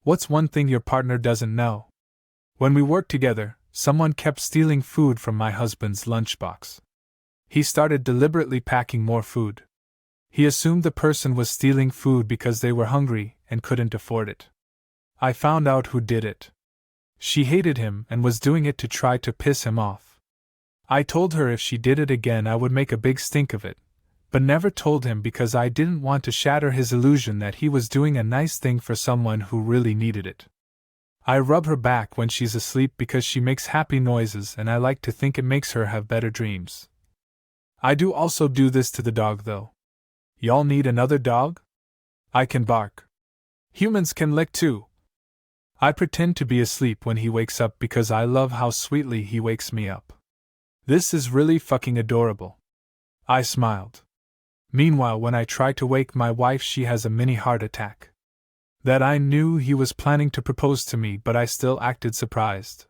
What's one thing your partner doesn't know? When we worked together, someone kept stealing food from my husband's lunchbox. He started deliberately packing more food. He assumed the person was stealing food because they were hungry and couldn't afford it. I found out who did it. She hated him and was doing it to try to piss him off. I told her if she did it again I would make a big stink of it, but never told him because I didn't want to shatter his illusion that he was doing a nice thing for someone who really needed it. I rub her back when she's asleep because she makes happy noises and I like to think it makes her have better dreams. I do also do this to the dog though. Y'all need another dog? I can bark. Humans can lick too. I pretend to be asleep when he wakes up because I love how sweetly he wakes me up. This is really fucking adorable. I smiled. Meanwhile, when I try to wake my wife, she has a mini heart attack. That I knew he was planning to propose to me, but I still acted surprised.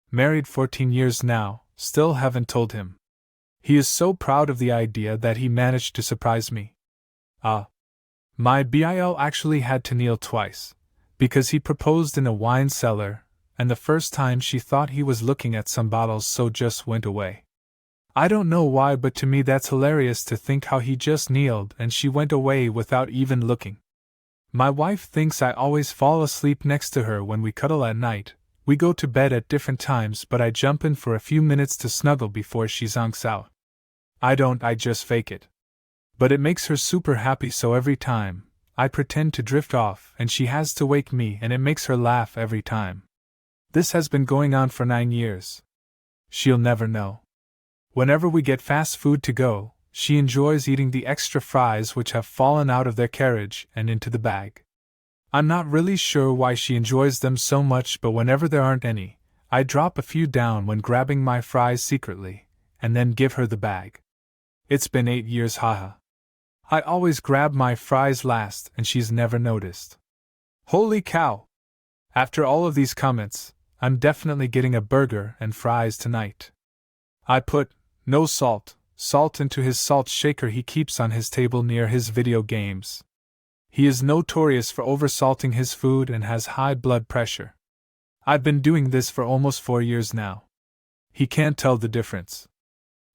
Married 14 years now, still haven't told him. He is so proud of the idea that he managed to surprise me. My BIL actually had to kneel twice, because he proposed in a wine cellar, and the first time she thought he was looking at some bottles so just went away. I don't know why, but to me that's hilarious to think how he just kneeled and she went away without even looking. My wife thinks I always fall asleep next to her when we cuddle at night. We go to bed at different times, but I jump in for a few minutes to snuggle before she zonks out. I just fake it. But it makes her super happy, so every time, I pretend to drift off and she has to wake me, and it makes her laugh every time. This has been going on for 9 years. She'll never know. Whenever we get fast food to go, she enjoys eating the extra fries which have fallen out of their carriage and into the bag. I'm not really sure why she enjoys them so much, but whenever there aren't any, I drop a few down when grabbing my fries secretly, and then give her the bag. It's been 8 years, haha. I always grab my fries last and she's never noticed. Holy cow! After all of these comments, I'm definitely getting a burger and fries tonight. I put no salt into his salt shaker he keeps on his table near his video games. He is notorious for oversalting his food and has high blood pressure. I've been doing this for almost 4 years now. He can't tell the difference.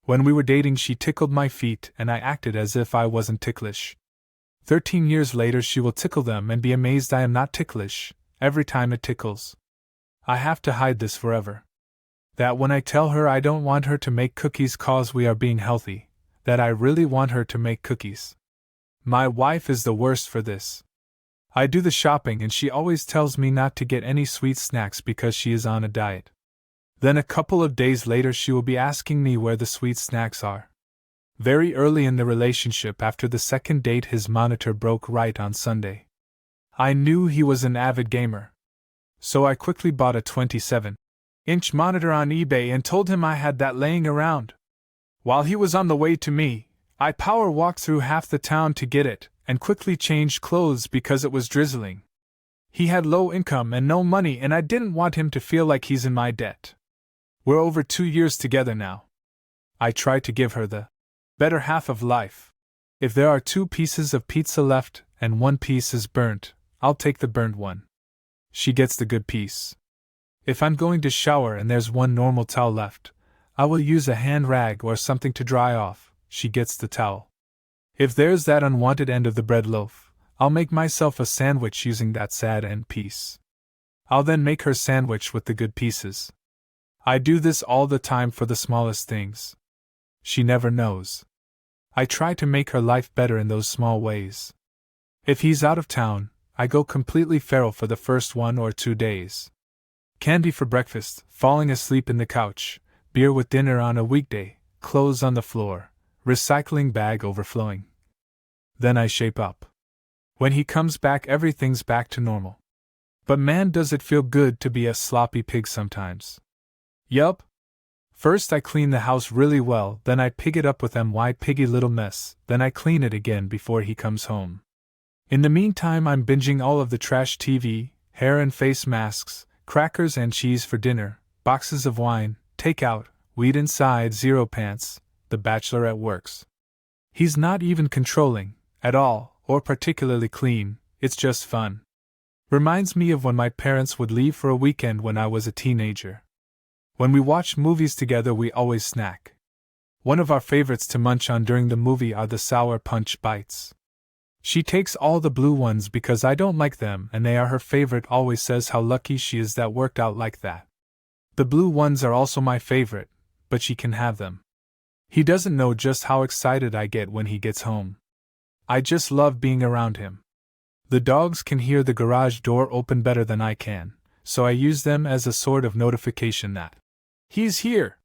When we were dating, she tickled my feet and I acted as if I wasn't ticklish. 13 years later, she will tickle them and be amazed I am not ticklish every time it tickles. I have to hide this forever. That when I tell her I don't want her to make cookies cause we are being healthy, that I really want her to make cookies. My wife is the worst for this. I do the shopping and she always tells me not to get any sweet snacks because she is on a diet. Then a couple of days later she will be asking me where the sweet snacks are. Very early in the relationship, after the second date, his monitor broke right on Sunday. I knew he was an avid gamer. So I quickly bought a 27-inch monitor on eBay and told him I had that laying around. While he was on the way to me, I power walked through half the town to get it, and quickly changed clothes because it was drizzling. He had low income and no money, and I didn't want him to feel like he's in my debt. We're over 2 years together now. I try to give her the better half of life. If there are 2 pieces of pizza left and 1 piece is burnt, I'll take the burnt one. She gets the good piece. If I'm going to shower and there's 1 normal towel left, I will use a hand rag or something to dry off. She gets the towel. If there's that unwanted end of the bread loaf, I'll make myself a sandwich using that sad end piece. I'll then make her sandwich with the good pieces. I do this all the time for the smallest things. She never knows. I try to make her life better in those small ways. If he's out of town, I go completely feral for the first 1 or 2 days. Candy for breakfast, falling asleep in the couch, beer with dinner on a weekday, clothes on the floor, recycling bag overflowing. Then I shape up. When he comes back, everything's back to normal. But man, does it feel good to be a sloppy pig sometimes. Yup. First I clean the house really well, then I pig it up with my piggy little mess, then I clean it again before he comes home. In the meantime, I'm binging all of the trash TV, hair and face masks, crackers and cheese for dinner, boxes of wine, takeout, weed inside zero pants, The Bachelorette works. He's not even controlling, at all, or particularly clean, it's just fun. Reminds me of when my parents would leave for a weekend when I was a teenager. When we watch movies together, we always snack. One of our favorites to munch on during the movie are the Sour Punch bites. She takes all the blue ones because I don't like them, and they are her favorite. Always says how lucky she is that worked out like that. The blue ones are also my favorite, but she can have them. He doesn't know just how excited I get when he gets home. I just love being around him. The dogs can hear the garage door open better than I can, so I use them as a sort of notification that he's here.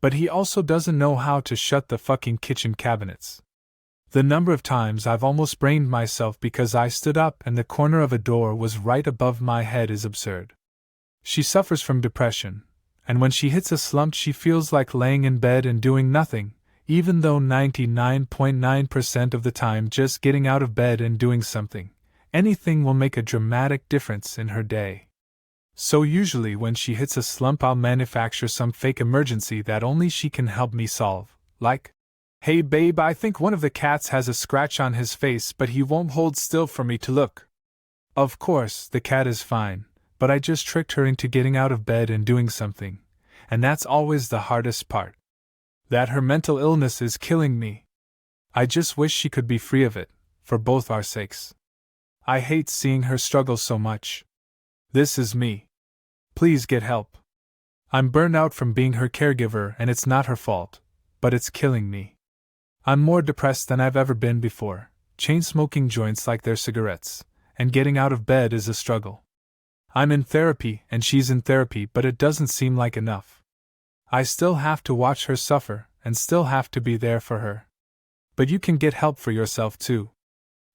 But he also doesn't know how to shut the fucking kitchen cabinets. The number of times I've almost brained myself because I stood up and the corner of a door was right above my head is absurd. She suffers from depression, and when she hits a slump she feels like laying in bed and doing nothing, even though 99.9% of the time just getting out of bed and doing something, anything, will make a dramatic difference in her day. So usually when she hits a slump I'll manufacture some fake emergency that only she can help me solve, like, "Hey babe, I think one of the cats has a scratch on his face but he won't hold still for me to look." Of course, the cat is fine, but I just tricked her into getting out of bed and doing something, and that's always the hardest part. That her mental illness is killing me. I just wish she could be free of it, for both our sakes. I hate seeing her struggle so much. This is me. Please get help. I'm burned out from being her caregiver and it's not her fault, but it's killing me. I'm more depressed than I've ever been before, chain smoking joints like they're cigarettes, and getting out of bed is a struggle. I'm in therapy and she's in therapy, but it doesn't seem like enough. I still have to watch her suffer and still have to be there for her. But you can get help for yourself too.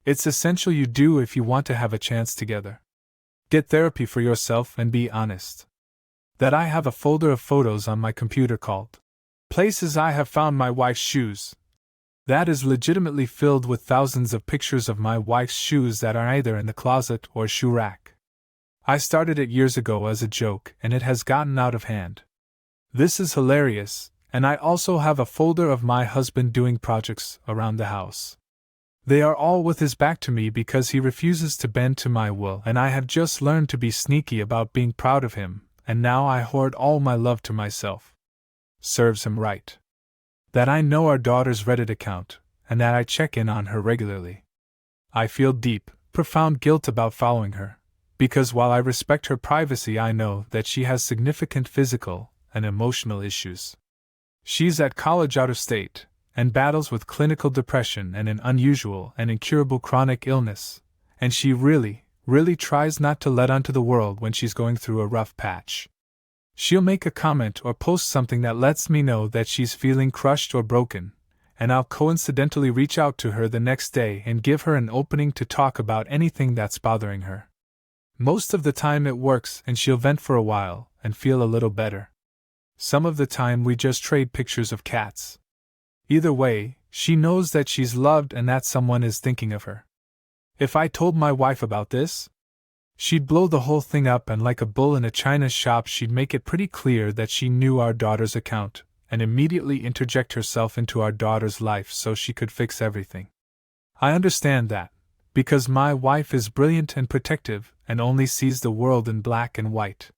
It's essential you do if you want to have a chance together. Get therapy for yourself and be honest. That I have a folder of photos on my computer called Places I Have Found My Wife's Shoes. That is legitimately filled with thousands of pictures of my wife's shoes that are either in the closet or shoe rack. I started it years ago as a joke and it has gotten out of hand. This is hilarious, and I also have a folder of my husband doing projects around the house. They are all with his back to me because he refuses to bend to my will, and I have just learned to be sneaky about being proud of him, and now I hoard all my love to myself. Serves him right. That I know our daughter's Reddit account, and that I check in on her regularly. I feel deep, profound guilt about following her, because while I respect her privacy I know that she has significant physical and emotional issues. She's at college out of state, and battles with clinical depression and an unusual and incurable chronic illness, and she really tries not to let onto the world when she's going through a rough patch. She'll make a comment or post something that lets me know that she's feeling crushed or broken, and I'll coincidentally reach out to her the next day and give her an opening to talk about anything that's bothering her. Most of the time it works and she'll vent for a while and feel a little better. Some of the time we just trade pictures of cats. Either way, she knows that she's loved and that someone is thinking of her. If I told my wife about this, she'd blow the whole thing up, and like a bull in a china shop she'd make it pretty clear that she knew our daughter's account, and immediately interject herself into our daughter's life so she could fix everything. I understand that, because my wife is brilliant and protective and only sees the world in black and white.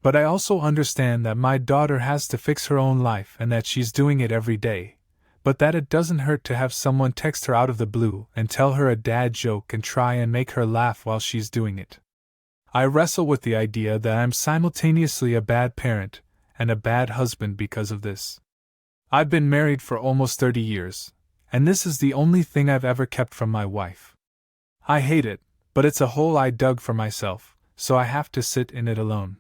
But I also understand that my daughter has to fix her own life and that she's doing it every day, but that it doesn't hurt to have someone text her out of the blue and tell her a dad joke and try and make her laugh while she's doing it. I wrestle with the idea that I'm simultaneously a bad parent and a bad husband because of this. I've been married for almost 30 years, and this is the only thing I've ever kept from my wife. I hate it, but it's a hole I dug for myself, so I have to sit in it alone.